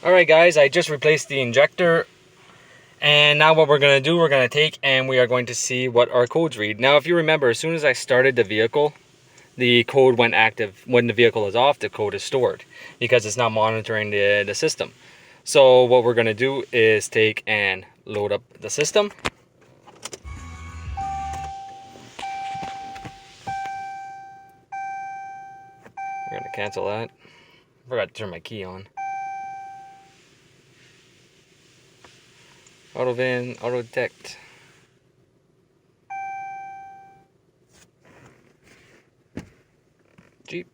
Alright guys, I just replaced the injector, and now what we're going to do, we're going to take and we are going to see what our codes read. Now if you remember, as soon as I started the vehicle, the code went active. When the vehicle is off, the code is stored because it's not monitoring the system. So what we're going to do is take and load up the system. We're going to cancel that. I forgot to turn my key on. Auto VIN, auto detect. Jeep.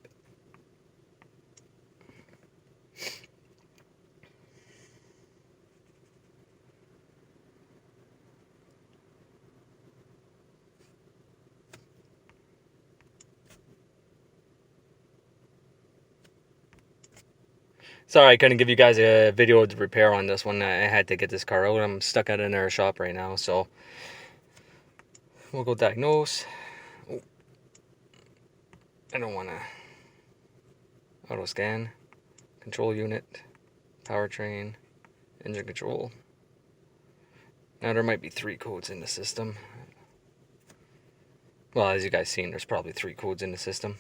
Sorry, I couldn't give you guys a video of the repair on this one. I had to get this car out. I'm stuck at another shop right now, so we'll go diagnose. Oh. I don't want to auto scan. Control unit, powertrain, engine control. Now there might be 3 codes in the system. Well, as you guys seen, there's probably 3 codes in the system.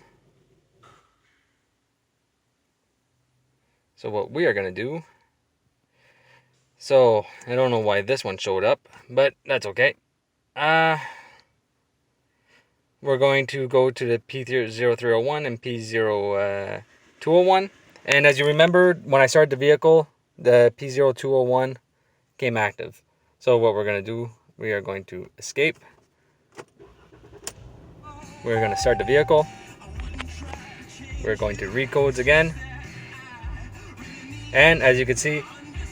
So what we are going to do, so I don't know why this one showed up, but that's okay. We're going to go to the P0301 and P0201. And as you remember, when I started the vehicle, the P0201 came active. So what we're going to do, we are going to escape. We're going to start the vehicle. We're going to read codes again. And as you can see,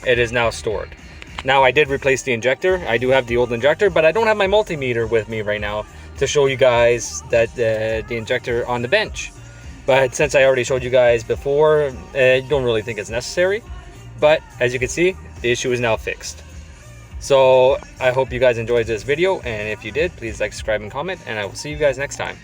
it is now stored. Now I did replace the injector. I do have the old injector, but I don't have my multimeter with me right now to show you guys that the injector on the bench. But since I already showed you guys before, I don't really think it's necessary. But as you can see, the issue is now fixed. So I hope you guys enjoyed this video, and if you did, please like, subscribe, and comment, and I will see you guys next time.